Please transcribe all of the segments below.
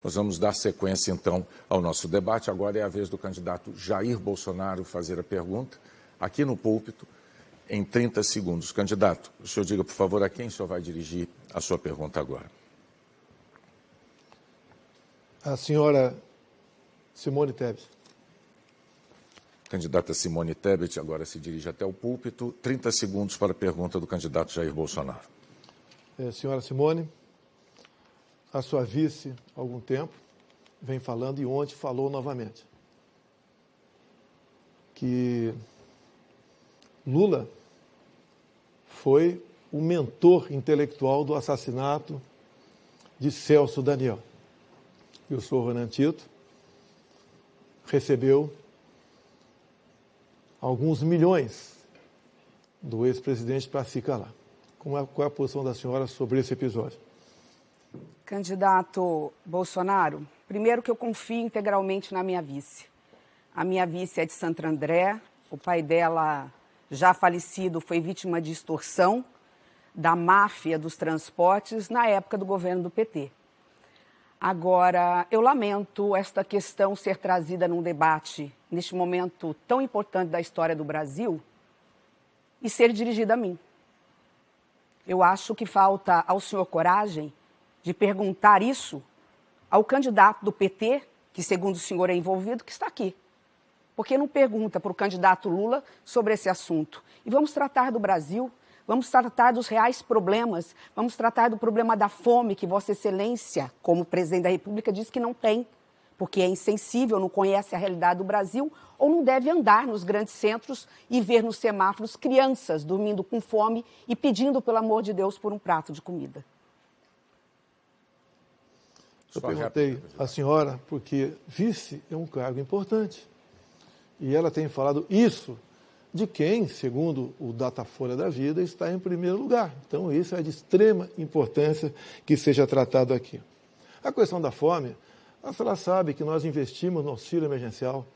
Nós vamos dar sequência, então, ao nosso debate. Agora é a vez do candidato Jair Bolsonaro fazer a pergunta, aqui no púlpito, em 30 segundos. Candidato, o senhor diga, por favor, a quem o senhor vai dirigir a sua pergunta agora. A senhora Simone Tebet. Candidata Simone Tebet agora se dirige até o púlpito. 30 segundos para a pergunta do candidato Jair Bolsonaro. Senhora Simone, a sua vice, há algum tempo, vem falando e ontem falou novamente que Lula foi o mentor intelectual do assassinato de Celso Daniel. E o senhor Renan Tito recebeu alguns milhões do ex-presidente para se calar. Qual é a posição da senhora sobre esse episódio? Candidato Bolsonaro, primeiro que eu confio integralmente na minha vice. A minha vice é de Santo André, o pai dela, já falecido, foi vítima de extorsão da máfia dos transportes na época do governo do PT. Agora, eu lamento esta questão ser trazida num debate, neste momento tão importante da história do Brasil, e ser dirigida a mim. Eu acho que falta ao senhor coragem de perguntar isso ao candidato do PT, que segundo o senhor é envolvido, que está aqui. Por que não pergunta para o candidato Lula sobre esse assunto? E vamos tratar do Brasil, vamos tratar dos reais problemas, vamos tratar do problema da fome, que Vossa Excelência, como presidente da República, diz que não tem, porque é insensível, não conhece a realidade do Brasil, ou não deve andar nos grandes centros e ver nos semáforos crianças dormindo com fome e pedindo, pelo amor de Deus, por um prato de comida. Eu perguntei à senhora porque vice é um cargo importante. E ela tem falado isso de quem, segundo o Datafolha da Vida, está em primeiro lugar. Então, isso é de extrema importância que seja tratado aqui. A questão da fome, a senhora sabe que nós investimos no auxílio emergencial.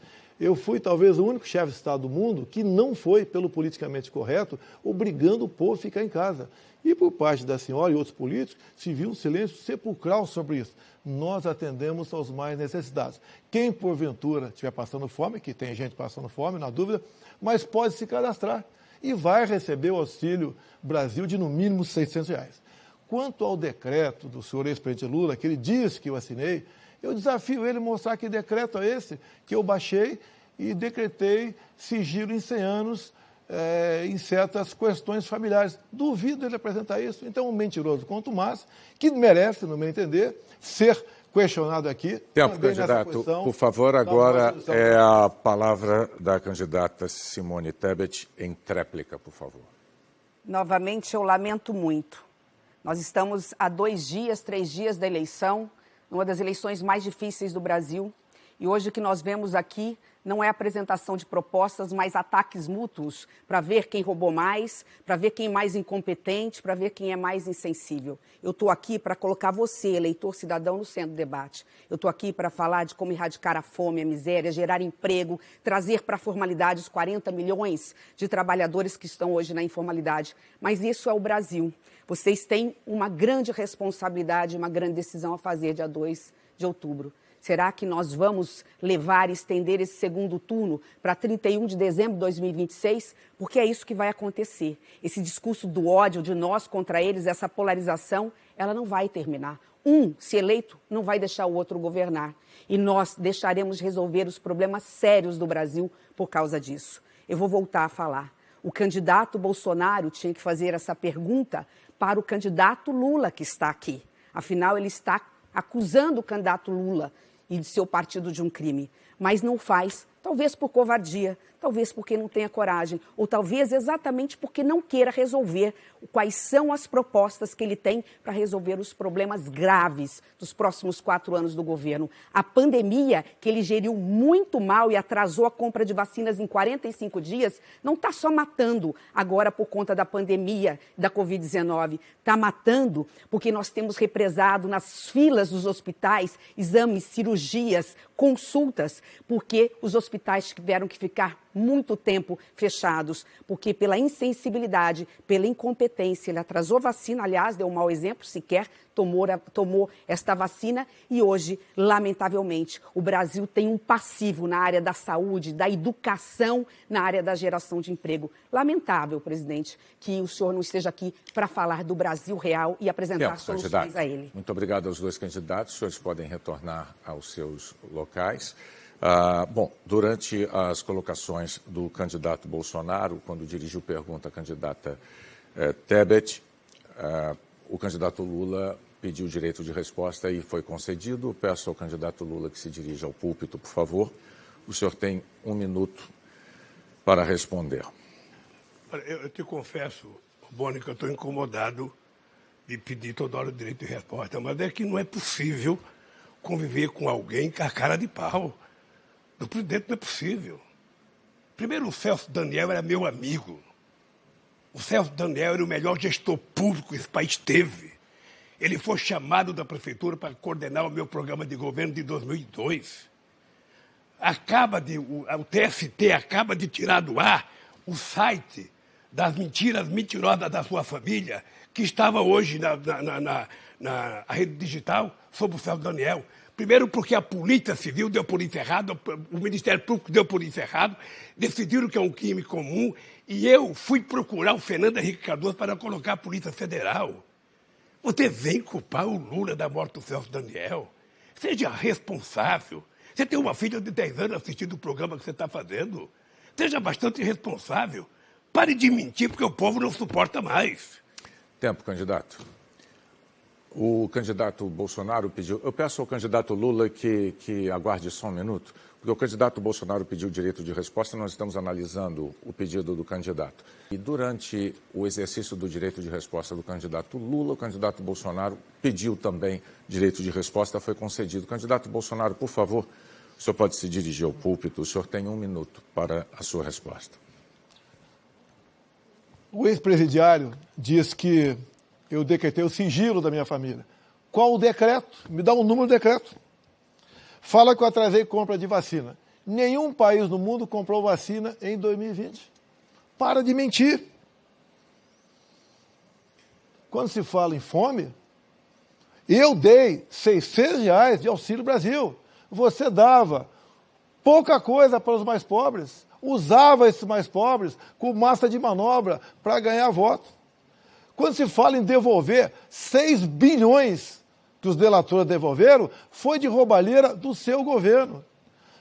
Eu fui talvez o único chefe de Estado do mundo que não foi, pelo politicamente correto, obrigando o povo a ficar em casa. E por parte da senhora e outros políticos, se viu um silêncio sepulcral sobre isso. Nós atendemos aos mais necessitados. Quem, porventura, estiver passando fome, que tem gente passando fome, na dúvida, mas pode se cadastrar e vai receber o Auxílio Brasil de, no mínimo, R$600. Quanto ao decreto do senhor ex-presidente Lula, que ele diz que eu assinei, eu desafio ele a mostrar que decreto é esse que eu baixei e decretei sigilo em 100 anos em certas questões familiares. Duvido ele apresentar isso. Então, um mentiroso quanto mais, que merece, no meu entender, ser questionado aqui. Tempo, candidato. Por favor, agora é a palavra da candidata Simone Tebet em tréplica, por favor. Novamente, eu lamento muito. Nós estamos a 2 dias, 3 dias da eleição, uma das eleições mais difíceis do Brasil. E hoje o que nós vemos aqui não é apresentação de propostas, mas ataques mútuos para ver quem roubou mais, para ver quem é mais incompetente, para ver quem é mais insensível. Eu estou aqui para colocar você, eleitor cidadão, no centro do debate. Eu estou aqui para falar de como erradicar a fome, a miséria, gerar emprego, trazer para a formalidade os 40 milhões de trabalhadores que estão hoje na informalidade. Mas isso é o Brasil. Vocês têm uma grande responsabilidade, uma grande decisão a fazer dia 2 de outubro. Será que nós vamos levar e estender esse segundo turno para 31 de dezembro de 2026? Porque é isso que vai acontecer. Esse discurso do ódio de nós contra eles, essa polarização, ela não vai terminar. Um, se eleito, não vai deixar o outro governar. E nós deixaremos de resolver os problemas sérios do Brasil por causa disso. Eu vou voltar a falar. O candidato Bolsonaro tinha que fazer essa pergunta para o candidato Lula, que está aqui. Afinal, ele está acusando o candidato Lula e de seu partido de um crime, mas não faz, talvez por covardia, talvez porque não tenha coragem, ou talvez exatamente porque não queira resolver quais são as propostas que ele tem para resolver os problemas graves dos próximos 4 anos do governo. A pandemia, que ele geriu muito mal e atrasou a compra de vacinas em 45 dias, não está só matando agora por conta da pandemia da Covid-19, está matando porque nós temos represado nas filas dos hospitais exames, cirurgias, consultas, porque os hospitais tiveram que ficar muito tempo fechados, porque pela insensibilidade, pela incompetência, ele atrasou vacina, aliás, deu um mau exemplo, sequer tomou esta vacina e hoje, lamentavelmente, o Brasil tem um passivo na área da saúde, da educação, na área da geração de emprego. Lamentável, presidente, que o senhor não esteja aqui para falar do Brasil real e apresentar soluções a ele. Muito obrigado aos dois candidatos. Os senhores podem retornar aos seus locais. Bom, durante as colocações do candidato Bolsonaro, quando dirigiu pergunta à candidata Tebet, o candidato Lula pediu direito de resposta e foi concedido. Peço ao candidato Lula que se dirija ao púlpito, por favor. O senhor tem 1 minuto para responder. Eu te confesso, Boni, que eu estou incomodado de pedir toda hora o direito de resposta, mas é que não é possível conviver com alguém com a cara de pau. Do presidente não é possível. Primeiro, o Celso Daniel era meu amigo. O Celso Daniel era o melhor gestor público que esse país teve. Ele foi chamado da prefeitura para coordenar o meu programa de governo de 2002. O TST acaba de tirar do ar o site das mentiras mentirosas da sua família, que estava hoje na rede digital sobre o Celso Daniel. Primeiro porque a Polícia Civil deu por isso errado, o Ministério Público deu por isso errado, decidiram que é um crime comum, e eu fui procurar o Fernando Henrique Cardoso para colocar a Polícia Federal. Você vem culpar o Lula da morte do Celso Daniel? Seja responsável. Você tem uma filha de 10 anos assistindo o programa que você está fazendo. Seja bastante responsável. Pare de mentir, porque o povo não suporta mais. Tempo, candidato. O candidato Bolsonaro pediu... Eu peço ao candidato Lula que aguarde só 1 minuto, porque o candidato Bolsonaro pediu direito de resposta, nós estamos analisando o pedido do candidato. E durante o exercício do direito de resposta do candidato Lula, o candidato Bolsonaro pediu também direito de resposta, foi concedido. Candidato Bolsonaro, por favor, o senhor pode se dirigir ao púlpito, o senhor tem 1 minuto para a sua resposta. O ex-presidiário diz que eu decretei o sigilo da minha família. Qual o decreto? Me dá um número do decreto. Fala que eu atrasei compra de vacina. Nenhum país no mundo comprou vacina em 2020. Para de mentir. Quando se fala em fome, eu dei R$600 de Auxílio Brasil. Você dava pouca coisa para os mais pobres, usava esses mais pobres com massa de manobra para ganhar voto. Quando se fala em devolver 6 bilhões que os delatores devolveram, foi de roubalheira do seu governo.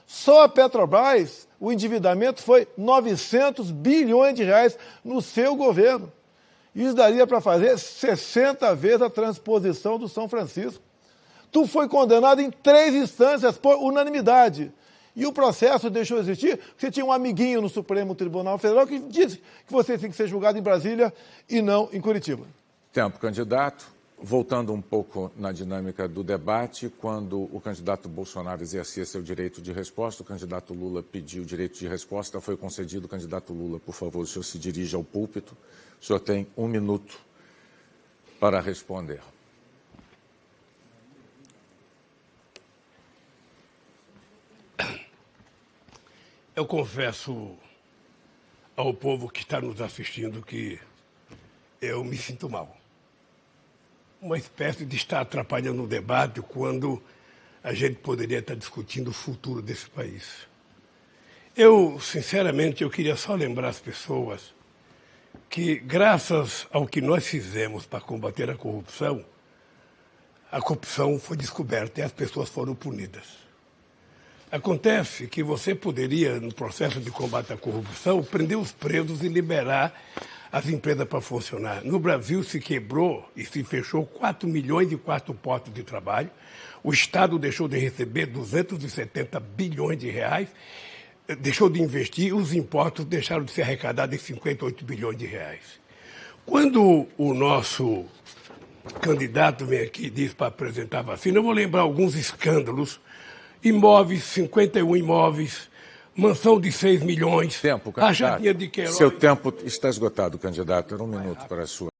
Só a Petrobras, o endividamento foi 900 bilhões de reais no seu governo. Isso daria para fazer 60 vezes a transposição do São Francisco. Tu foi condenado em 3 instâncias por unanimidade. E o processo deixou de existir porque você tinha um amiguinho no Supremo Tribunal Federal que disse que você tem que ser julgado em Brasília e não em Curitiba. Tempo, candidato. Voltando um pouco na dinâmica do debate, quando o candidato Bolsonaro exercia seu direito de resposta, o candidato Lula pediu direito de resposta, foi concedido. Candidato Lula, por favor, o senhor se dirige ao púlpito. O senhor tem 1 minuto para responder. Eu confesso ao povo que está nos assistindo que eu me sinto mal. Uma espécie de estar atrapalhando o debate quando a gente poderia estar discutindo o futuro desse país. Sinceramente, eu queria só lembrar as pessoas que, graças ao que nós fizemos para combater a corrupção foi descoberta e as pessoas foram punidas. Acontece que você poderia, no processo de combate à corrupção, prender os presos e liberar as empresas para funcionar. No Brasil se quebrou e se fechou 4 milhões e 4 postos de trabalho. O Estado deixou de receber 270 bilhões de reais, deixou de investir, os impostos deixaram de ser arrecadados em 58 bilhões de reais. Quando o nosso candidato vem aqui e diz para apresentar a vacina, eu vou lembrar alguns escândalos. Imóveis, 51 imóveis, mansão de 6 milhões. Tempo, candidato. A Jardinha de Queiroz. Seu tempo está esgotado, candidato. Era 1 minuto para a sua.